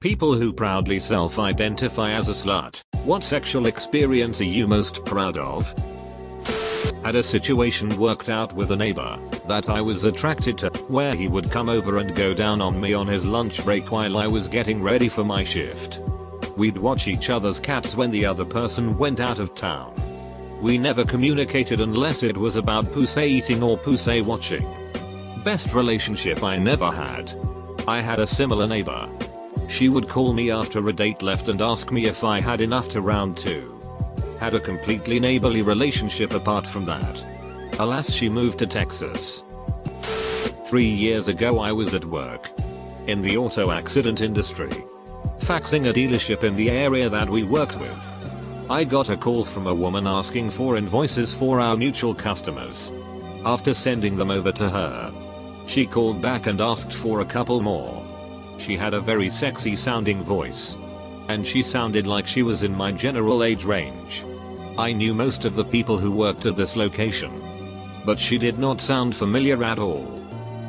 People who proudly self-identify as a slut. What sexual experience are you most proud of? Had a situation worked out with a neighbor that I was attracted to, where he would come over and go down on me on his lunch break while I was getting ready for my shift. We'd watch each other's cats when the other person went out of town. We never communicated unless it was about pussy eating or pussy watching. Best relationship I never had. I had a similar neighbor. She would call me after a date left and ask me if I had enough to round two. Had a completely neighborly relationship apart from that. Alas, she moved to Texas. 3 years ago I was at work in the auto accident industry, faxing a dealership in the area that we worked with. I got a call from a woman asking for invoices for our mutual customers. After sending them over to her, she called back and asked for a couple more. She had a very sexy sounding voice, and she sounded like she was in my general age range. I knew most of the people who worked at this location, but she did not sound familiar at all.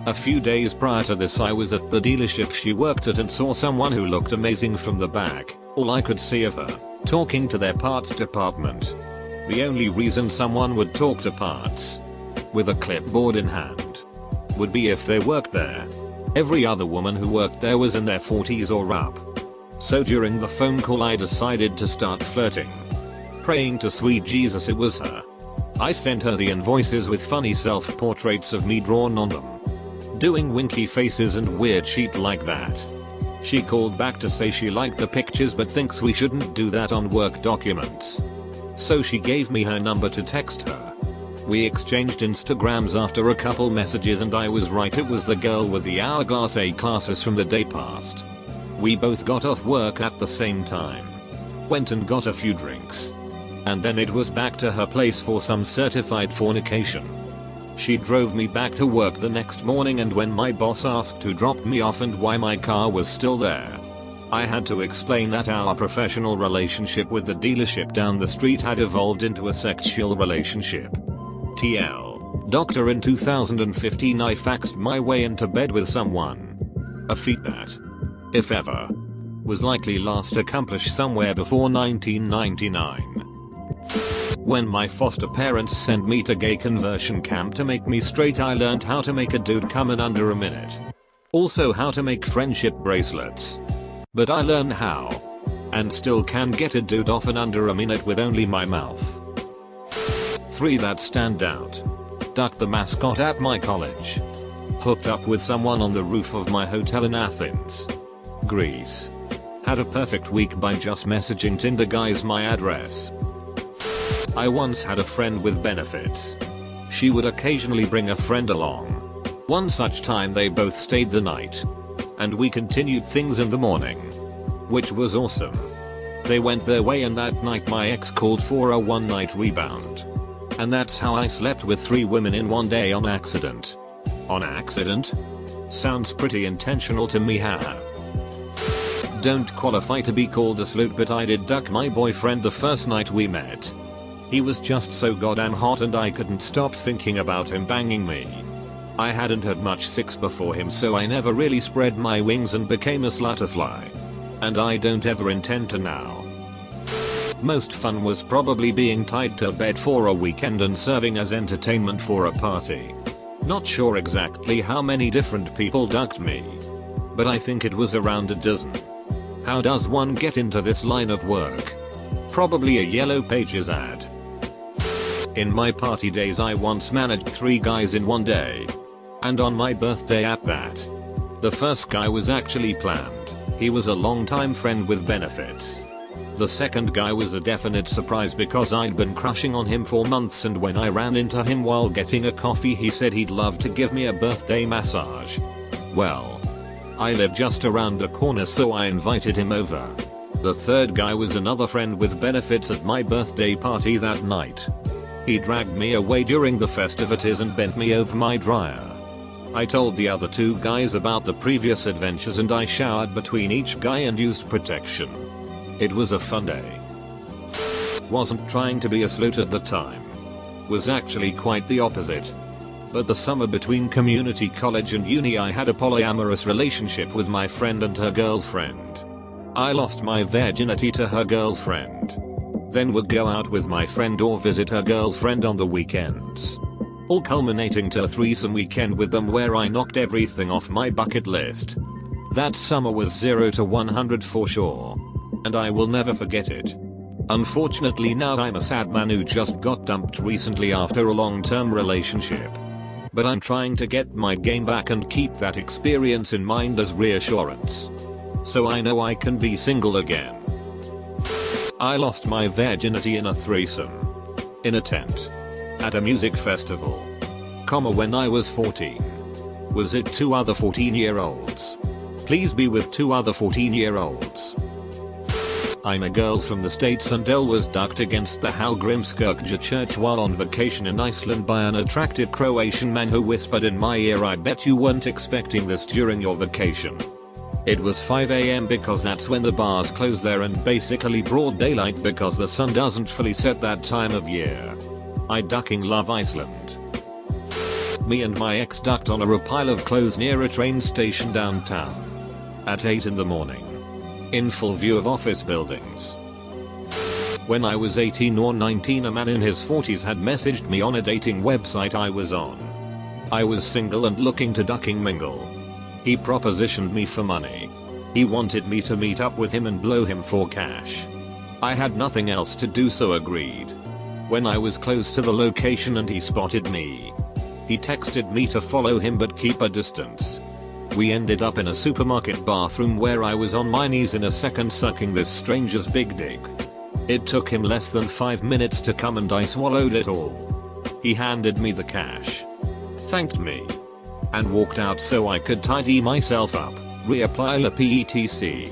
A few days prior to this I was at the dealership she worked at and saw someone who looked amazing from the back, all I could see of her, talking to their parts department. The only reason someone would talk to parts with a clipboard in hand would be if they worked there. Every other woman who worked there was in their 40s or up. So during the phone call I decided to start flirting, praying to sweet Jesus it was her. I sent her the invoices with funny self-portraits of me drawn on them, doing winky faces and weird shit like that. She called back to say she liked the pictures but thinks we shouldn't do that on work documents. So she gave me her number to text her. We exchanged Instagrams after a couple messages and I was right, it was the girl with the hourglass A-classes from the day past. We both got off work at the same time, went and got a few drinks, and then it was back to her place for some certified fornication. She drove me back to work the next morning, and when my boss asked who dropped me off and why my car was still there, I had to explain that our professional relationship with the dealership down the street had evolved into a sexual relationship. TL. Doctor, in 2015 I faxed my way into bed with someone. A feat that, if ever, was likely last accomplished somewhere before 1999. When my foster parents sent me to gay conversion camp to make me straight, I learned how to make a dude come in under a minute. Also how to make friendship bracelets. But I learned how, and still can get a dude off in under a minute with only my mouth. 3 that stand out. Duck, the mascot at my college. Hooked up with someone on the roof of my hotel in Athens, Greece. Had a perfect week by just messaging Tinder guys my address. I once had a friend with benefits. She would occasionally bring a friend along. One such time they both stayed the night, and we continued things in the morning, which was awesome. They went their way, and that night my ex called for a one-night rebound. And that's how I slept with 3 women in one day on accident. On accident? Sounds pretty intentional to me, haha. Don't qualify to be called a slut, but I did duck my boyfriend the first night we met. He was just so goddamn hot and I couldn't stop thinking about him banging me. I hadn't had much sex before him, so I never really spread my wings and became a slutterfly. And I don't ever intend to now. Most fun was probably being tied to a bed for a weekend and serving as entertainment for a party. Not sure exactly how many different people ducked me, but I think it was around a dozen. How does one get into this line of work? Probably a Yellow Pages ad. In my party days I once managed 3 guys in one day. And on my birthday at that. The first guy was actually planned. He was a longtime friend with benefits. The second guy was a definite surprise because I'd been crushing on him for months, and when I ran into him while getting a coffee he said he'd love to give me a birthday massage. Well, I live just around the corner, so I invited him over. The third guy was another friend with benefits at my birthday party that night. He dragged me away during the festivities and bent me over my dryer. I told the other 2 guys about the previous adventures and I showered between each guy and used protection. It was a fun day. Wasn't trying to be a slut at the time. Was actually quite the opposite. But the summer between community college and uni I had a polyamorous relationship with my friend and her girlfriend. I lost my virginity to her girlfriend. Then would go out with my friend or visit her girlfriend on the weekends. All culminating to a threesome weekend with them where I knocked everything off my bucket list. That summer was 0 to 100 for sure. And I will never forget it. Unfortunately now I'm a sad man who just got dumped recently after a long-term relationship. But I'm trying to get my game back and keep that experience in mind as reassurance. So I know I can be single again. I lost my virginity in a threesome. In a tent. At a music festival. When I was 14. Was it 2 other 14-year-olds? Please be with 2 other 14-year-olds. I'm a girl from the States and Elle was ducked against the Hallgrímskirkja church while on vacation in Iceland by an attractive Croatian man who whispered in my ear, "I bet you weren't expecting this during your vacation." It was 5 AM because that's when the bars close there and basically broad daylight because the sun doesn't fully set that time of year. I ducking love Iceland. Me and my ex ducked on a pile of clothes near a train station downtown. At 8 in the morning. In full view of office buildings. When I was 18 or 19, a man in his 40s had messaged me on a dating website I was on. I was single and looking to ducking mingle. He propositioned me for money. He wanted me to meet up with him and blow him for cash. I had nothing else to do so agreed. When I was close to the location and he spotted me. He texted me to follow him but keep a distance. We ended up in a supermarket bathroom where I was on my knees in a second sucking this stranger's big dick. It took him less than 5 minutes to come and I swallowed it all. He handed me the cash. Thanked me. And walked out so I could tidy myself up, reapply la PETC.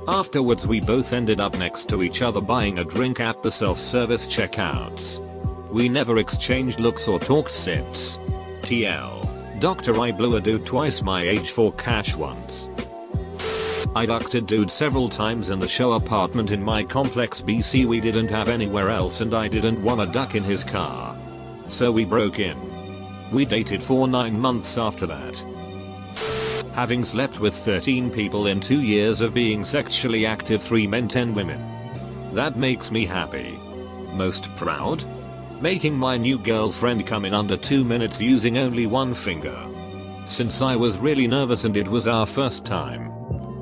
Afterwards we both ended up next to each other buying a drink at the self-service checkouts. We never exchanged looks or talked since. TL. Doctor, I blew a dude twice my age for cash once. I ducked a dude several times in the show apartment in my complex BC. We didn't have anywhere else and I didn't wanna duck in his car. So we broke in. We dated for 9 months after that. Having slept with 13 people in 2 years of being sexually active, 3 men 10 women. That makes me happy. Most proud? Making my new girlfriend come in under 2 minutes using only 1 finger. Since I was really nervous and it was our first time.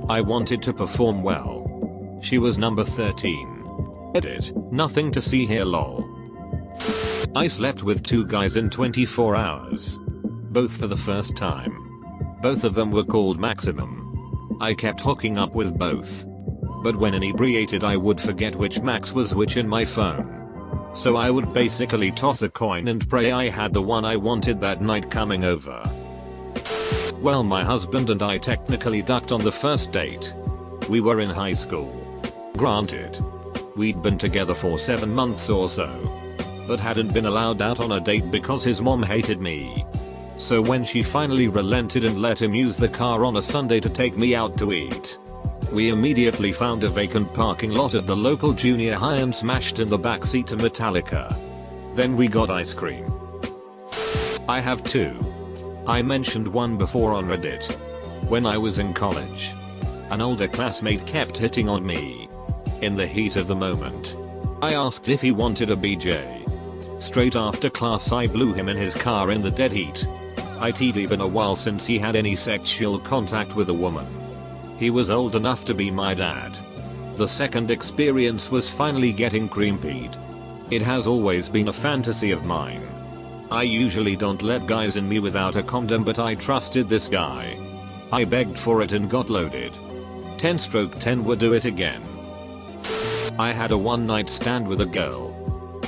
I wanted to perform well. She was number 13. Edit. Nothing to see here lol. I slept with 2 guys in 24 hours. Both for the first time. Both of them were called Maximum. I kept hooking up with both. But when inebriated I would forget which Max was which in my phone. So I would basically toss a coin and pray I had the one I wanted that night coming over. Well, my husband and I technically ducked on the first date. We were in high school. Granted. We'd been together for 7 months or so. But hadn't been allowed out on a date because his mom hated me. So when she finally relented and let him use the car on a Sunday to take me out to eat. We immediately found a vacant parking lot at the local junior high and smashed in the backseat to Metallica. Then we got ice cream. I have 2. I mentioned one before on Reddit. When I was in college. An older classmate kept hitting on me. In the heat of the moment. I asked if he wanted a BJ. Straight after class I blew him in his car in the dead heat. It'd been a while since he had any sexual contact with a woman. He was old enough to be my dad. The second experience was finally getting cream-peed. It has always been a fantasy of mine. I usually don't let guys in me without a condom, but I trusted this guy. I begged for it and got loaded. 10/10 would do it again. I had a one-night stand with a girl.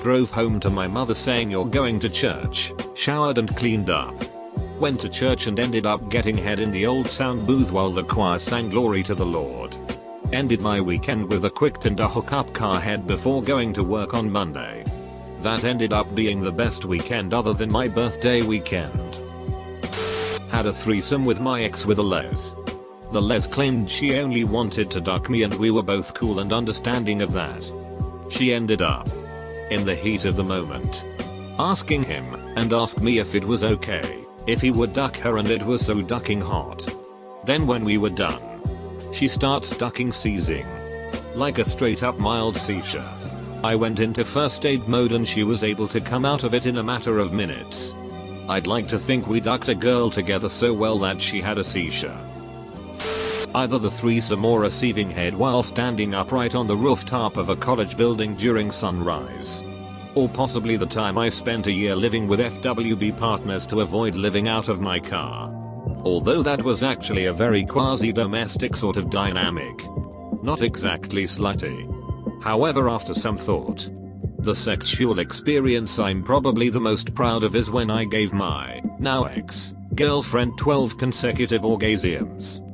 Drove home to my mother saying you're going to church, showered and cleaned up. Went to church and ended up getting head in the old sound booth while the choir sang Glory to the Lord. Ended my weekend with a quick Tinder hookup car head before going to work on Monday. That ended up being the best weekend other than my birthday weekend. Had a threesome with my ex with a les. The les claimed she only wanted to duck me and we were both cool and understanding of that. She ended up, in the heat of the moment, asking him and asked me if it was okay if he would duck her, and it was so ducking hot. Then when we were done, She starts ducking seizing. Like a straight up mild seizure. I went into first aid mode and she was able to come out of it in a matter of minutes. I'd like to think we ducked a girl together so well that she had a seizure. Either the threesome or a seething head while standing upright on the rooftop of a college building during sunrise. Or possibly the time I spent a year living with FWB partners to avoid living out of my car. Although that was actually a very quasi-domestic sort of dynamic. Not exactly slutty. However, after some thought, the sexual experience I'm probably the most proud of is when I gave my now ex-girlfriend 12 consecutive orgasms.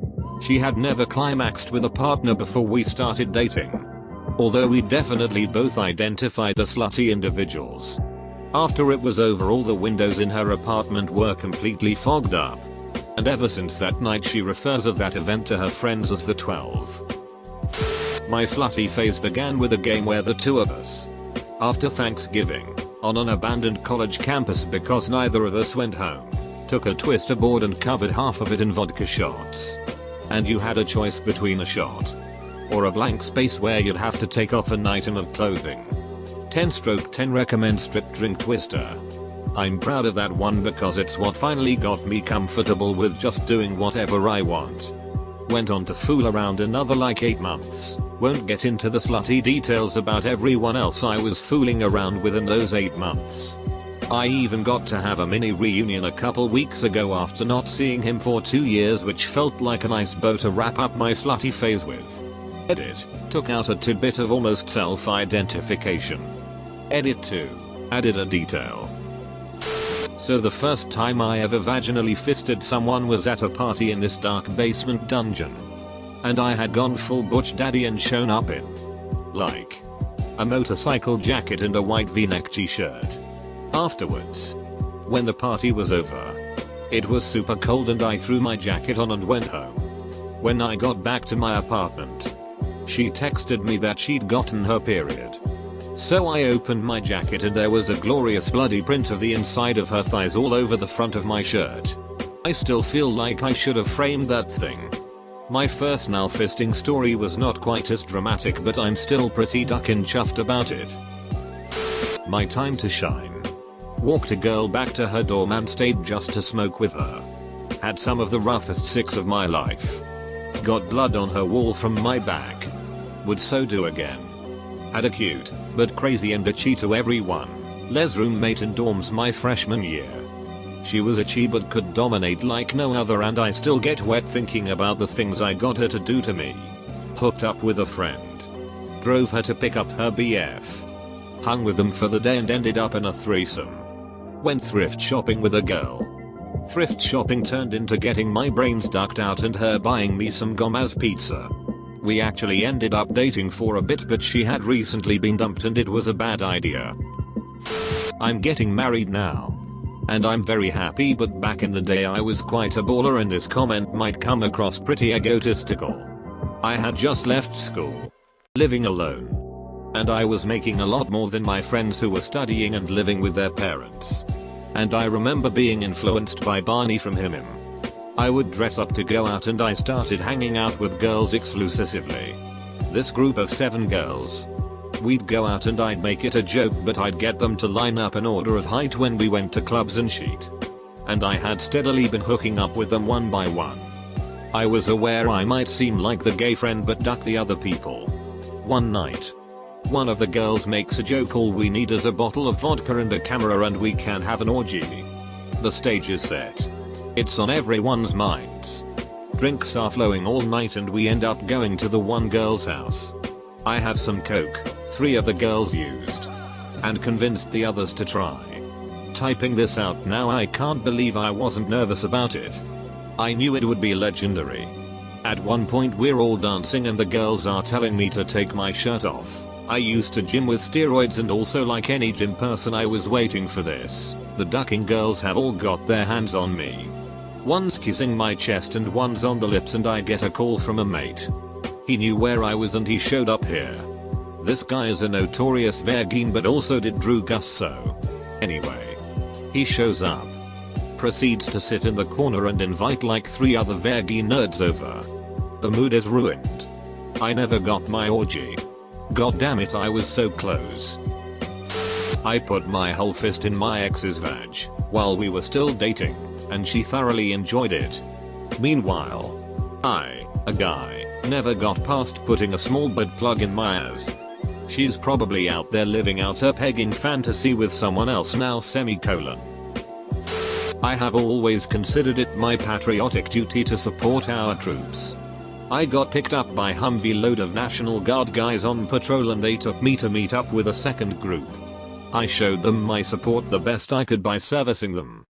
She had never climaxed with a partner before we started dating. Although we definitely both identified as slutty individuals. After it was over, all the windows in her apartment were completely fogged up. And ever since that night she refers of that event to her friends as the 12. My slutty phase began with a game where the two of us, after Thanksgiving, on an abandoned college campus because neither of us went home, took a twister board and covered half of it in vodka shots. And you had a choice between a shot or a blank space where you'd have to take off an item of clothing. 10/10 recommend strip drink twister. I'm proud of that one because it's what finally got me comfortable with just doing whatever I want. Went on to fool around another like 8 months. Won't get into the slutty details about everyone else I was fooling around with in those 8 months. I even got to have a mini reunion a couple weeks ago after not seeing him for 2 years, which felt like a nice bow to wrap up my slutty phase with. Edit. Took out a tidbit of almost self-identification. Edit 2. Added a detail. So the first time I ever vaginally fisted someone was at a party in this dark basement dungeon. And I had gone full butch daddy and shown up in, like, a motorcycle jacket and a white v-neck t-shirt. Afterwards, when the party was over, it was super cold and I threw my jacket on and went home. When I got back to my apartment, she texted me that she'd gotten her period. So I opened my jacket and there was a glorious bloody print of the inside of her thighs all over the front of my shirt. I still feel like I should have framed that thing. My first nail fisting story was not quite as dramatic, but I'm still pretty duckin' chuffed about it. My time to shine. Walked a girl back to her dorm and stayed just to smoke with her. Had some of the roughest sex of my life. Got blood on her wall from my back. Would so do again. Had a cute, but crazy and bitchy to everyone, les roommate in dorms my freshman year. She was itchy but could dominate like no other, and I still get wet thinking about the things I got her to do to me. Hooked up with a friend. Drove her to pick up her BF. Hung with them for the day and ended up in a threesome. Went thrift shopping with a girl. Thrift shopping turned into getting my brains ducked out and her buying me some Gomez pizza. We actually ended up dating for a bit, but she had recently been dumped and it was a bad idea. I'm getting married now. And I'm very happy, but back in the day I was quite a baller and this comment might come across pretty egotistical. I had just left school. Living alone. And I was making a lot more than my friends who were studying and living with their parents. And I remember being influenced by Barney from him. I would dress up to go out and I started hanging out with girls exclusively. This group of 7 girls. We'd go out and I'd make it a joke, but I'd get them to line up in order of height when we went to clubs and shit. And I had steadily been hooking up with them one by one. I was aware I might seem like the gay friend but duck the other people. One night, one of the girls makes a joke, all we need is a bottle of vodka and a camera and we can have an orgy. The stage is set. It's on everyone's minds. Drinks are flowing all night and we end up going to the one girl's house. I have some coke, 3 of the girls used. And convinced the others to try. Typing this out now, I can't believe I wasn't nervous about it. I knew it would be legendary. At one point we're all dancing and the girls are telling me to take my shirt off. I used to gym with steroids and also, like any gym person, I was waiting for this. The ducking girls have all got their hands on me. One's kissing my chest and one's on the lips, and I get a call from a mate. He knew where I was and he showed up here. This guy is a notorious virgin but also did Drew Gus, so. Anyway. He shows up. Proceeds to sit in the corner and invite like 3 other virgin nerds over. The mood is ruined. I never got my orgy. God damn it, I was so close. I put my whole fist in my ex's vag while we were still dating, and she thoroughly enjoyed it. Meanwhile, I, a guy, never got past putting a small butt plug in my ass. She's probably out there living out her pegging fantasy with someone else now. I have always considered it my patriotic duty to support our troops. I got picked up by Humvee load of National Guard guys on patrol and they took me to meet up with a second group. I showed them my support the best I could by servicing them.